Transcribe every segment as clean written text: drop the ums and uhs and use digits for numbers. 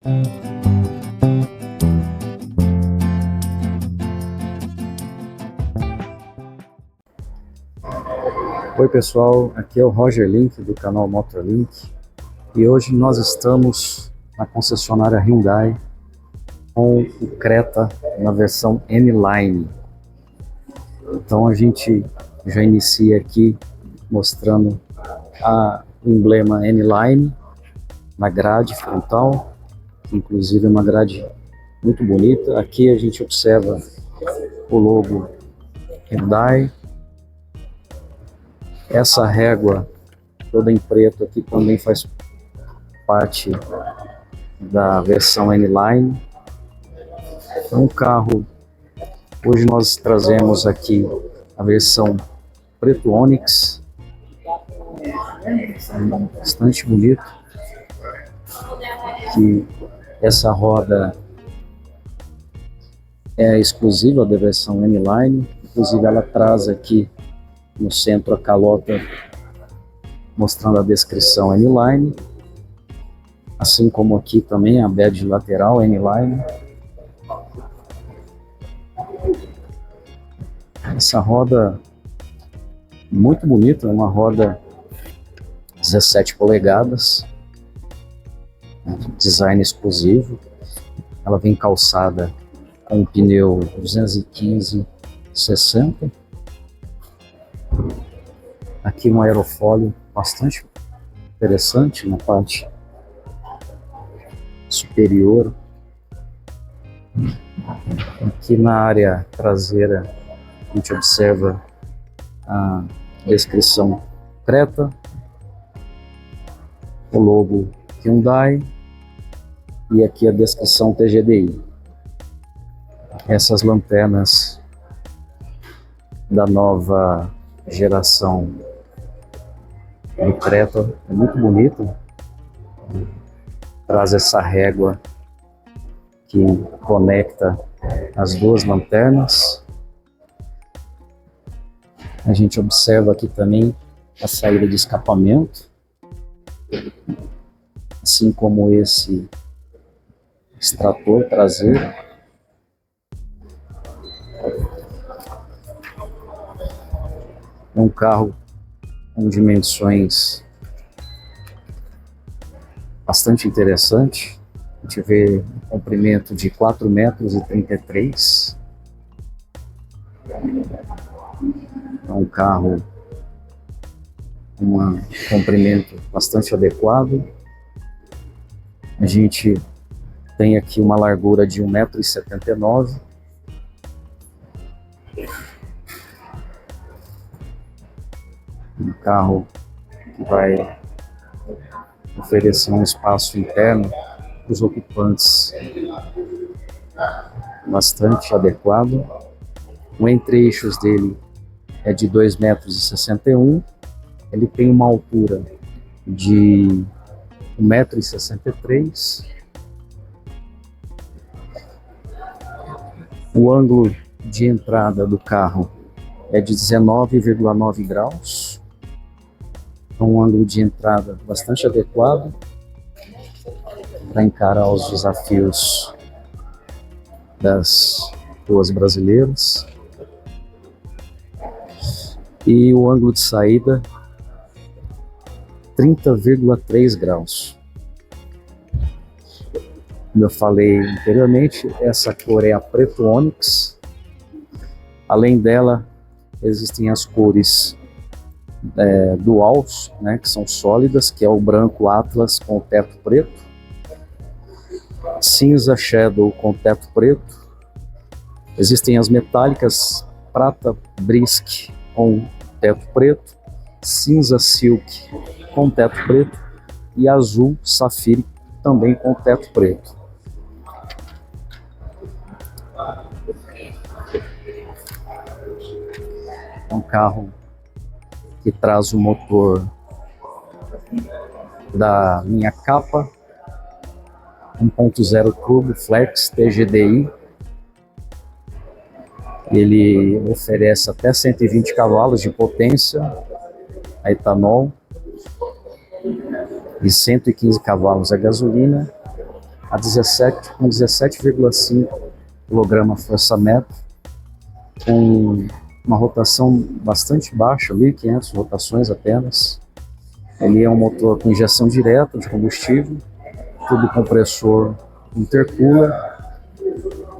Oi pessoal, aqui é o Roger Link do canal Motorlink e hoje nós estamos na concessionária Hyundai com o Creta na versão N-Line. Então a gente já inicia aqui mostrando o emblema N-Line na grade frontal, que inclusive é uma grade muito bonita. Aqui a gente observa o logo Hyundai. Essa régua toda em preto aqui também faz parte da versão N-Line. É um carro, hoje nós trazemos aqui a versão preto Onix, bastante bonito, que essa roda é exclusiva da versão N-Line, inclusive ela traz aqui no centro a calota mostrando a descrição N-Line, assim como aqui também a badge lateral N-Line. Essa roda muito bonita, é uma roda 17 polegadas, design exclusivo. Ela vem calçada com um pneu 215/60. Aqui um aerofólio bastante interessante na parte superior. Aqui na área traseira a gente observa a descrição Creta, o logo Hyundai e aqui a descrição TGDI. Essas lanternas da nova geração do Creta é muito bonito, traz essa régua que conecta as duas lanternas. A gente observa aqui também a saída de escapamento, assim como esse extrator traseiro. É um carro com dimensões bastante interessantes. A gente vê um comprimento de 4,33 m. É um carro com um comprimento bastante adequado. A gente tem aqui uma largura de 1,79 m. Um carro que vai oferecer um espaço interno para os ocupantes bastante adequado. O entre-eixos dele é de 2,61 m. Ele tem uma altura de 1,63 m. O ângulo de entrada do carro é de 19,9 graus. É um ângulo de entrada bastante adequado para encarar os desafios das ruas brasileiras. E o ângulo de saída, 30,3 graus. Como eu falei anteriormente, essa cor é a preto Onix. Além dela, existem as cores duals, né, que são sólidas, que é o branco Atlas com teto preto, cinza Shadow com teto preto. Existem as metálicas prata Brisk com teto preto, cinza Silk com teto preto e azul Safiri também com teto preto. É um carro que traz o motor da linha Kappa 1.0 Turbo Flex TGDI. Ele oferece até 120 cavalos de potência a etanol e 115 cavalos a gasolina. com 17,5 kg força-metro, com uma rotação bastante baixa, 1.500 rotações apenas. Ele é um motor com injeção direta de combustível, tubo compressor intercooler.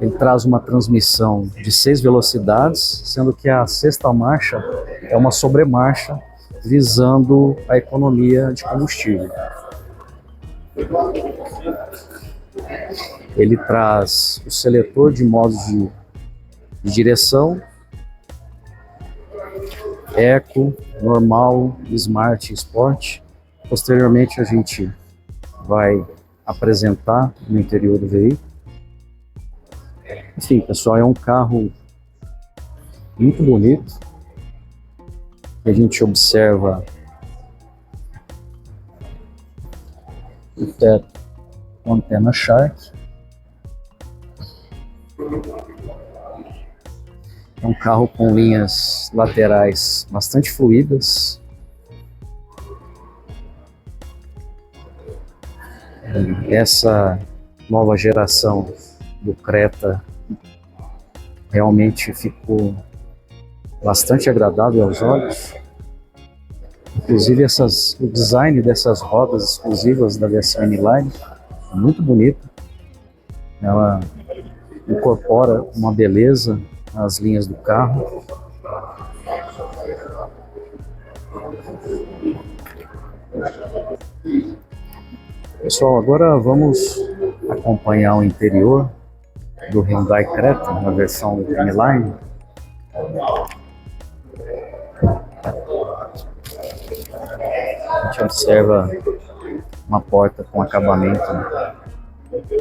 Ele traz uma transmissão de 6 velocidades, sendo que a sexta marcha é uma sobremarcha, visando a economia de combustível. Ele traz o seletor de modos de direção, Eco, Normal, Smart e Sport. Posteriormente a gente vai apresentar no interior do veículo. Enfim, pessoal, é um carro muito bonito. A gente observa o teto com antena Shark. É um carro com linhas laterais bastante fluídas. Essa nova geração do Creta realmente ficou bastante agradável aos olhos. Inclusive o design dessas rodas exclusivas da versão M-Line é muito bonito. Ela incorpora uma beleza nas linhas do carro. Pessoal, agora vamos acompanhar o interior do Hyundai Creta na versão M-Line. A gente observa uma porta com acabamento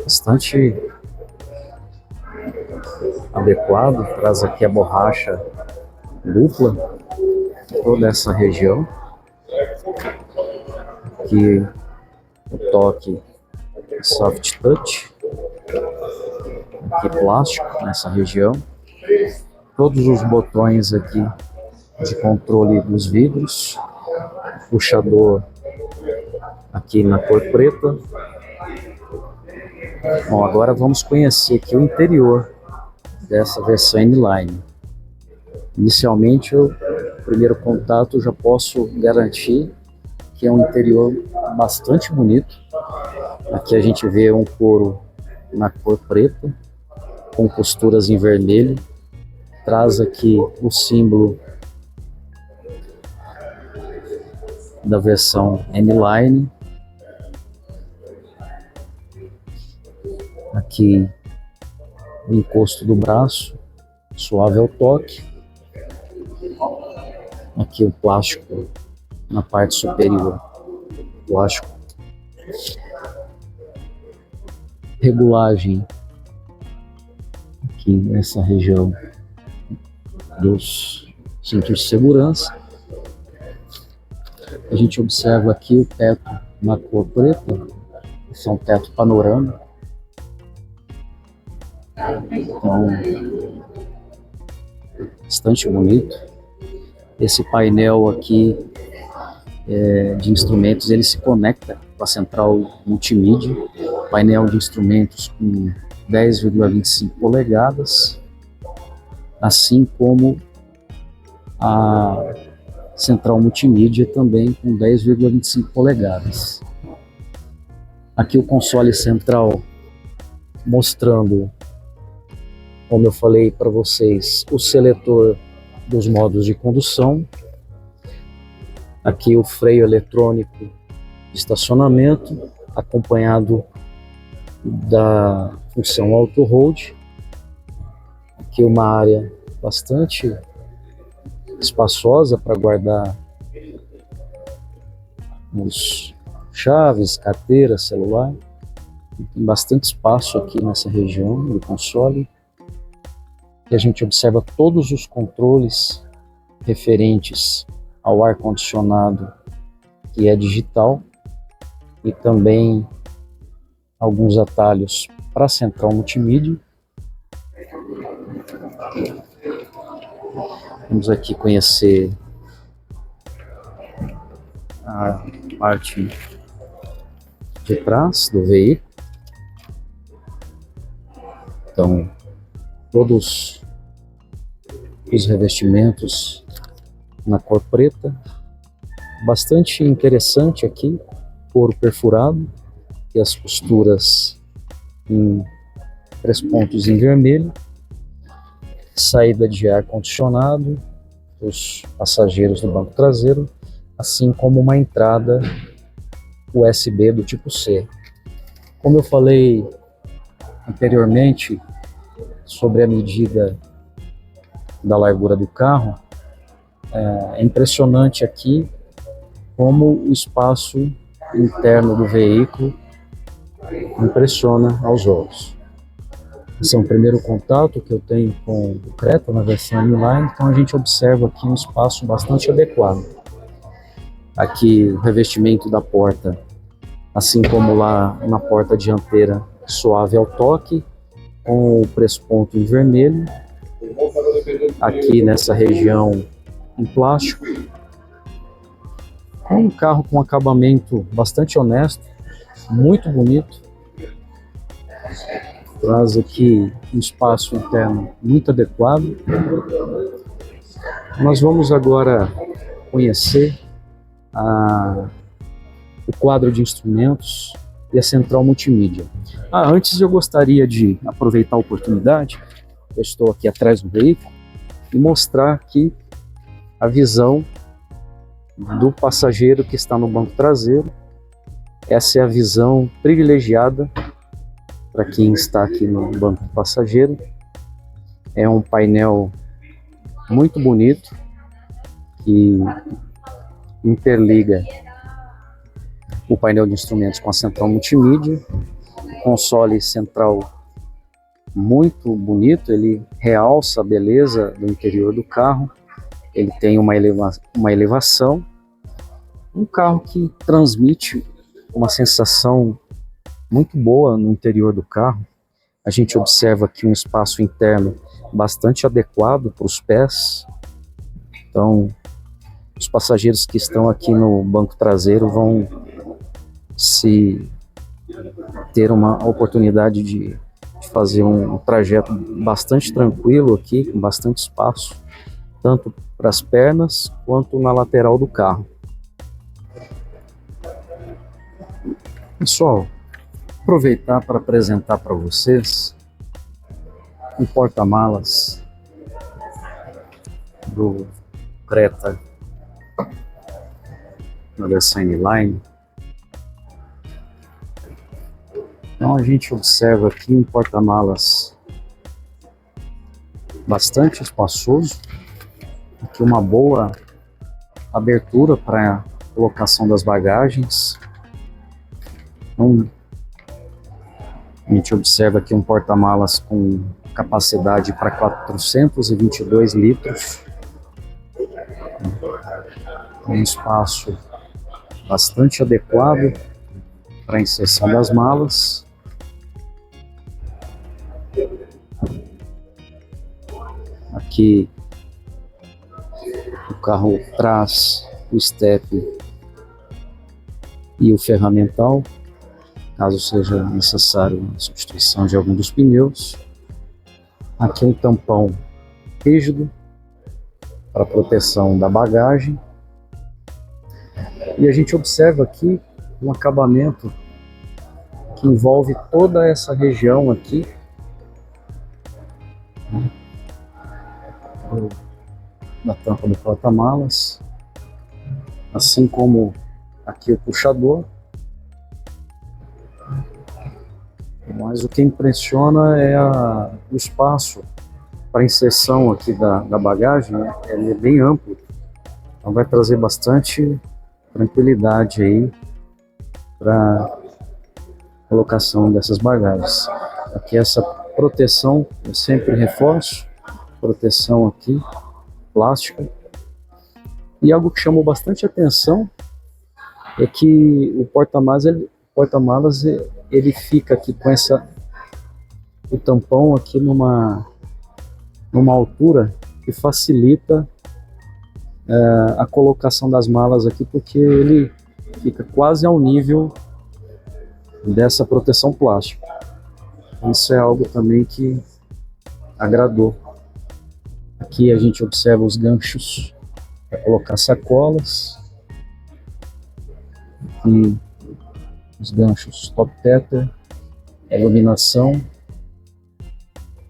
bastante adequado, traz aqui a borracha dupla em toda essa região. Aqui o toque soft touch, aqui plástico nessa região. Todos os botões aqui de controle dos vidros, puxador aqui na cor preta. Bom, agora vamos conhecer aqui o interior dessa versão M-Line. Inicialmente, o primeiro contato, já posso garantir que é um interior bastante bonito. Aqui a gente vê um couro na cor preta, com costuras em vermelho. Traz aqui o símbolo da versão M-Line. Aqui o encosto do braço, suave ao toque. Aqui o plástico na parte superior, plástico. Regulagem aqui nessa região dos cintos de segurança. A gente observa aqui o teto na cor preta, esse é um teto panorâmico. Então, bastante bonito. Esse painel aqui de instrumentos, ele se conecta com a central multimídia. Painel de instrumentos com 10,25 polegadas, assim como a central multimídia também com 10,25 polegadas. Aqui o console central mostrando, como eu falei para vocês, o seletor dos modos de condução. Aqui o freio eletrônico de estacionamento, acompanhado da função auto hold. Aqui uma área bastante espaçosa para guardar os chaves, carteira, celular. Tem bastante espaço aqui nessa região do console. E a gente observa todos os controles referentes ao ar-condicionado, que é digital, e também alguns atalhos para a central multimídia. Vamos aqui conhecer a parte de trás do veículo. Então, todos os revestimentos na cor preta, bastante interessante aqui, couro perfurado e as costuras em 3 pontos em vermelho, saída de ar condicionado, os passageiros do banco traseiro, assim como uma entrada USB do tipo C. Como eu falei anteriormente sobre a medida da largura do carro, é impressionante aqui como o espaço interno do veículo impressiona aos olhos. Esse é o primeiro contato que eu tenho com o Creta na versão inline, então a gente observa aqui um espaço bastante adequado. Aqui o revestimento da porta, assim como lá na porta dianteira, suave ao toque, com o press-ponto em vermelho. Aqui nessa região em plástico. É um carro com acabamento bastante honesto, muito bonito. Traz aqui um espaço interno muito adequado. Nós vamos agora conhecer o quadro de instrumentos e a central multimídia. Antes eu gostaria de aproveitar a oportunidade, eu estou aqui atrás do veículo, e mostrar aqui a visão do passageiro que está no banco traseiro. Essa é a visão privilegiada para quem está aqui no banco do passageiro. É um painel muito bonito que interliga o painel de instrumentos com a central multimídia. O console central muito bonito, ele realça a beleza do interior do carro. Ele tem uma elevação, um carro que transmite uma sensação muito boa no interior do carro. A gente observa aqui um espaço interno bastante adequado para os pés. Então, os passageiros que estão aqui no banco traseiro vão ter uma oportunidade de fazer um trajeto bastante tranquilo aqui, com bastante espaço, tanto para as pernas quanto na lateral do carro. Pessoal, aproveitar para apresentar para vocês o porta-malas do Creta na versão inline. Então a gente observa aqui um porta-malas bastante espaçoso, aqui uma boa abertura para a colocação das bagagens. Então, a gente observa aqui um porta-malas com capacidade para 422 litros. Um espaço bastante adequado para a inserção das malas. Aqui o carro traz o step e o ferramental, caso seja necessário a substituição de algum dos pneus. Aqui um tampão rígido para proteção da bagagem. E a gente observa aqui um acabamento que envolve toda essa região aqui, na tampa do porta-malas, assim como aqui o puxador. Mas o que impressiona é o espaço para inserção aqui da bagagem, né? Ele é bem amplo, então vai trazer bastante tranquilidade aí para colocação dessas bagagens. Aqui essa proteção, eu sempre reforço, proteção aqui, plástica. E algo que chamou bastante atenção é que o porta-malas ele fica aqui com o tampão aqui numa altura que facilita a colocação das malas aqui, porque ele fica quase ao nível dessa proteção plástica. Isso é algo também que agradou. Aqui a gente observa os ganchos para colocar sacolas. Aqui os ganchos top tether, iluminação.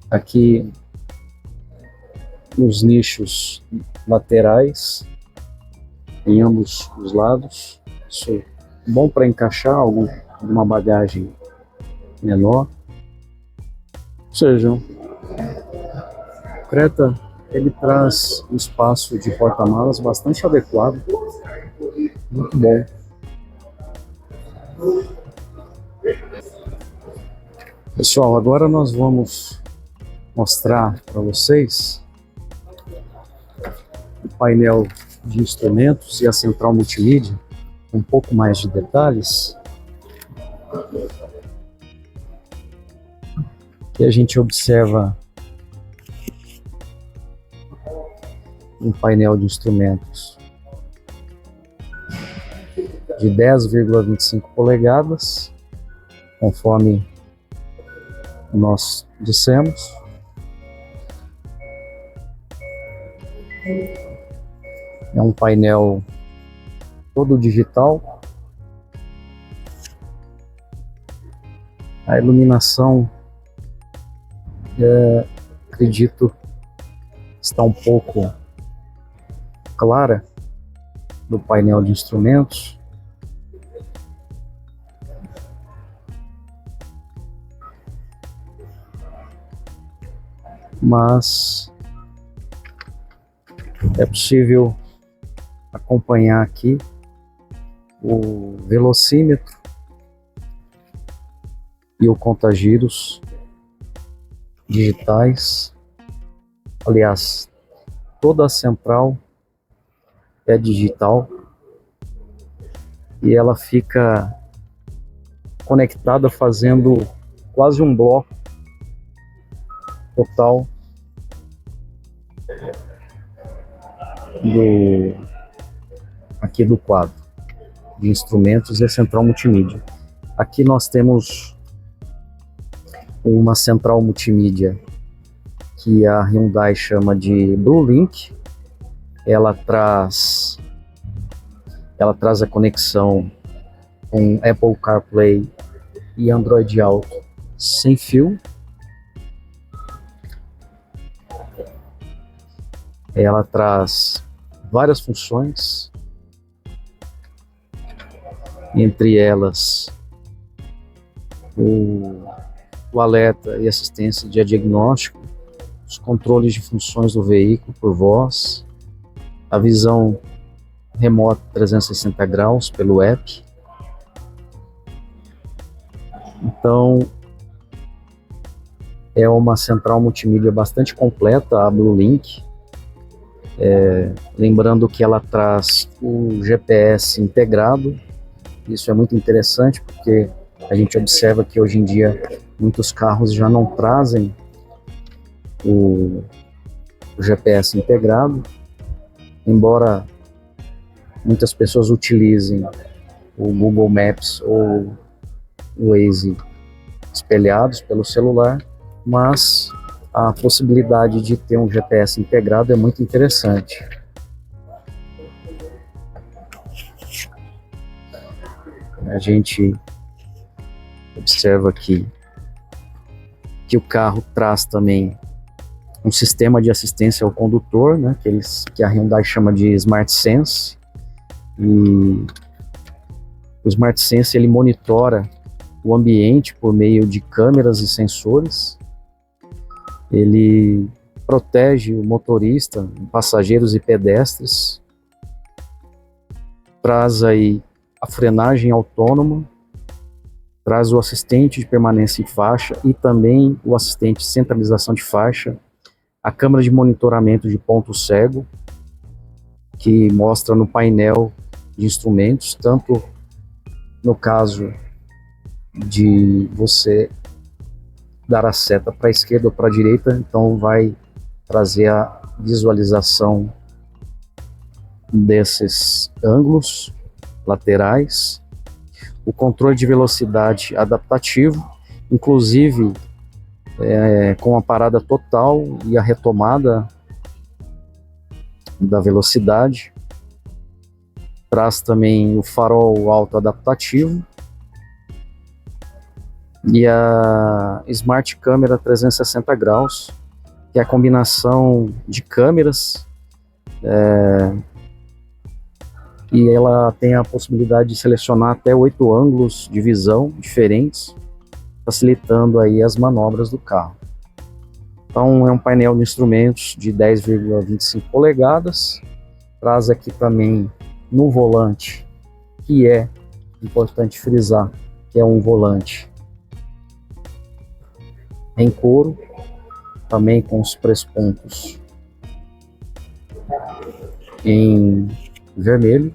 Aqui os nichos laterais em ambos os lados. Isso é bom para encaixar alguma bagagem menor. Ou seja, o Creta ele traz um espaço de porta-malas bastante adequado, muito bom. Pessoal, agora nós vamos mostrar para vocês o painel de instrumentos e a central multimídia, com um pouco mais de detalhes. Aqui a gente observa um painel de instrumentos de 10,25 polegadas, conforme nós dissemos. É um painel todo digital. A iluminação, acredito, está um pouco clara do painel de instrumentos. Mas é possível acompanhar aqui o velocímetro e o contagiros digitais. Aliás, toda a central é digital e ela fica conectada fazendo quase um bloco total aqui do quadro de instrumentos e a central multimídia. Aqui nós temos uma central multimídia que a Hyundai chama de BlueLink. Ela traz a conexão com Apple CarPlay e Android Auto sem fio. Ela traz várias funções, entre elas o alerta e assistência de diagnóstico, os controles de funções do veículo por voz, a visão remota 360 graus pelo app. Então, é uma central multimídia bastante completa, a BlueLink. Lembrando que ela traz o GPS integrado. Isso é muito interessante porque a gente observa que hoje em dia muitos carros já não trazem o GPS integrado, embora muitas pessoas utilizem o Google Maps ou o Waze espelhados pelo celular, mas a possibilidade de ter um GPS integrado é muito interessante. A gente observa aqui que o carro traz também um sistema de assistência ao condutor, né, que a Hyundai chama de Smart Sense. E o Smart Sense ele monitora o ambiente por meio de câmeras e sensores. Ele protege o motorista, passageiros e pedestres, traz aí a frenagem autônoma, traz o assistente de permanência em faixa e também o assistente de centralização de faixa, a câmera de monitoramento de ponto cego, que mostra no painel de instrumentos, tanto no caso de você dar a seta para a esquerda ou para a direita, então vai trazer a visualização desses ângulos laterais, o controle de velocidade adaptativo, inclusive com a parada total e a retomada da velocidade. Traz também o farol auto-adaptativo e a Smart Câmera 360 graus, que é a combinação de câmeras, e ela tem a possibilidade de selecionar até 8 ângulos de visão diferentes, facilitando aí as manobras do carro. Então é um painel de instrumentos de 10,25 polegadas, traz aqui também no volante, que é importante frisar, que é um volante em couro, também com os prespontos em vermelho.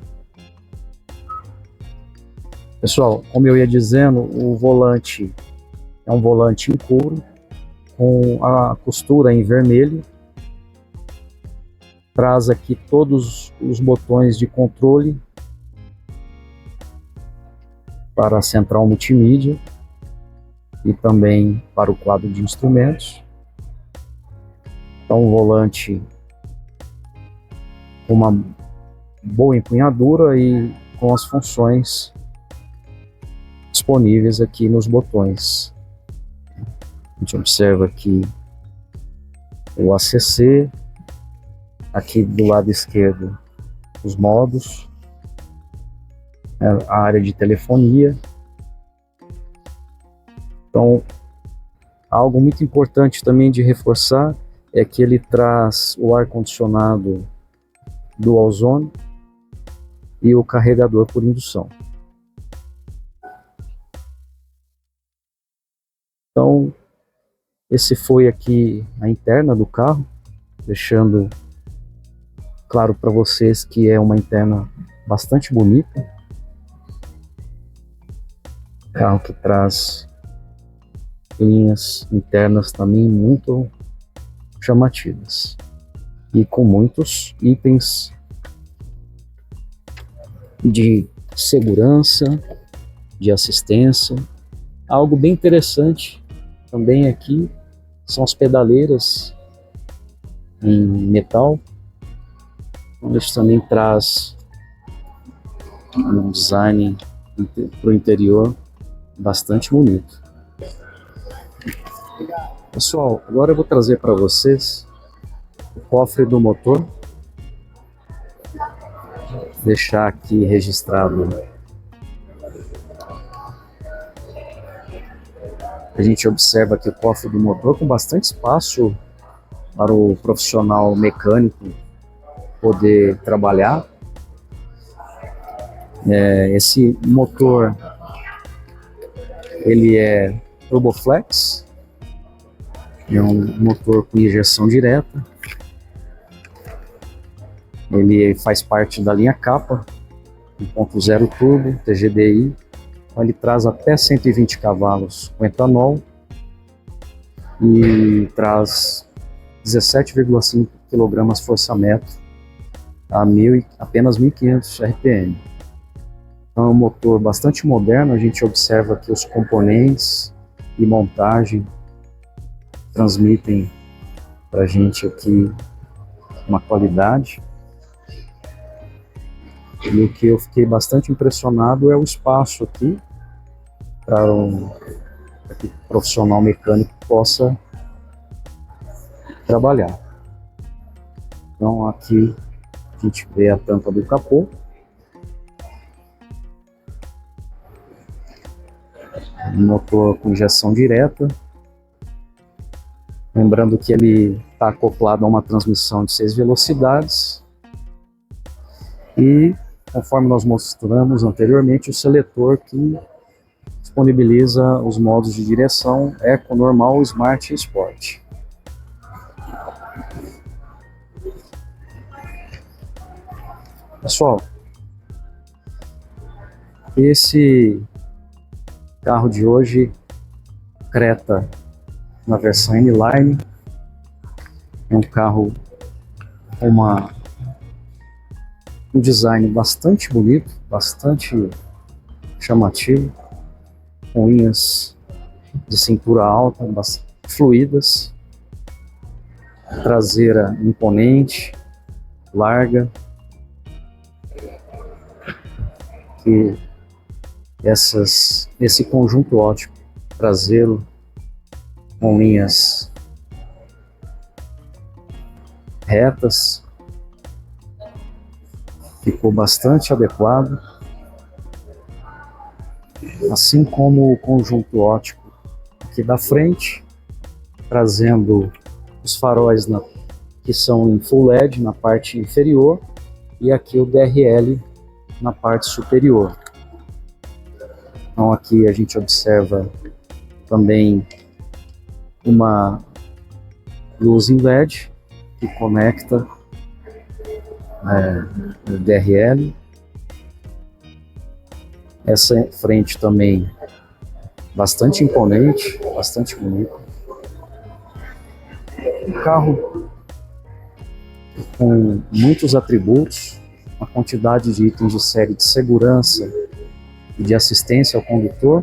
Pessoal, como eu ia dizendo, o volante é um volante em couro, com a costura em vermelho. Traz aqui todos os botões de controle para a central multimídia e também para o quadro de instrumentos. Então, um volante com uma boa empunhadura e com as funções disponíveis aqui nos botões. A gente observa aqui o ACC, aqui do lado esquerdo os modos, a área de telefonia. Então, algo muito importante também de reforçar é que ele traz o ar-condicionado Dual Zone e o carregador por indução. Então, esse foi aqui a interna do carro, deixando claro para vocês que é uma interna bastante bonita. Carro que traz linhas internas também muito chamativas e com muitos itens de segurança, de assistência. Algo bem interessante também aqui são as pedaleiras em metal. Isso também traz um design para o interior bastante bonito. Pessoal, agora eu vou trazer para vocês o cofre do motor. Deixar aqui registrado. A gente observa aqui o cofre do motor com bastante espaço para o profissional mecânico poder trabalhar. Esse motor ele é Turboflex, é um motor com injeção direta. Ele faz parte da linha Kappa 1.0 Turbo TGDI. Então ele traz até 120 cavalos com etanol e traz 17,5 kgfm a apenas 1.500 RPM. Então é um motor bastante moderno. A gente observa que os componentes e montagem transmitem para a gente aqui uma qualidade. E o que eu fiquei bastante impressionado é o espaço aqui para que o profissional mecânico possa trabalhar. Então aqui a gente vê a tampa do capô. Motor com injeção direta. Lembrando que ele está acoplado a uma transmissão de 6 velocidades. E conforme nós mostramos anteriormente, o seletor que disponibiliza os modos de direção Eco, Normal, Smart e Sport. Pessoal, esse carro de hoje, Creta, na versão N-Line, é um carro com um design bastante bonito, bastante chamativo, com linhas de cintura alta, fluidas, traseira imponente, larga, que esse conjunto ótico traseiro com linhas retas ficou bastante adequado, assim como o conjunto ótico aqui da frente, trazendo os faróis que são em Full LED na parte inferior e aqui o DRL na parte superior. Então aqui a gente observa também uma luz em LED que conecta o DRL. Essa frente também bastante imponente, bastante bonito. Um carro com muitos atributos, uma quantidade de itens de série de segurança e de assistência ao condutor.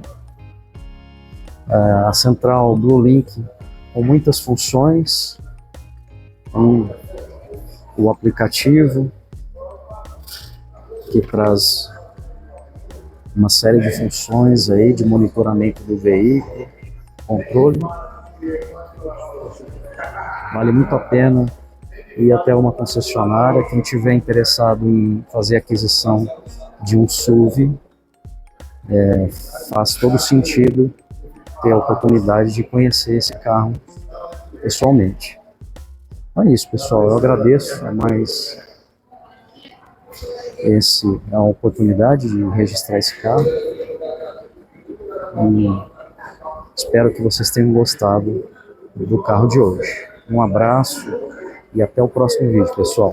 A central BlueLink com muitas funções, com o aplicativo que traz uma série de funções aí de monitoramento do veículo, controle. Vale muito a pena ir até uma concessionária. Quem tiver interessado em fazer aquisição de um SUV, faz todo sentido ter a oportunidade de conhecer esse carro pessoalmente. Então é isso, pessoal, eu agradeço, essa é a oportunidade de registrar esse carro e espero que vocês tenham gostado do carro de hoje. Um abraço e até o próximo vídeo, pessoal.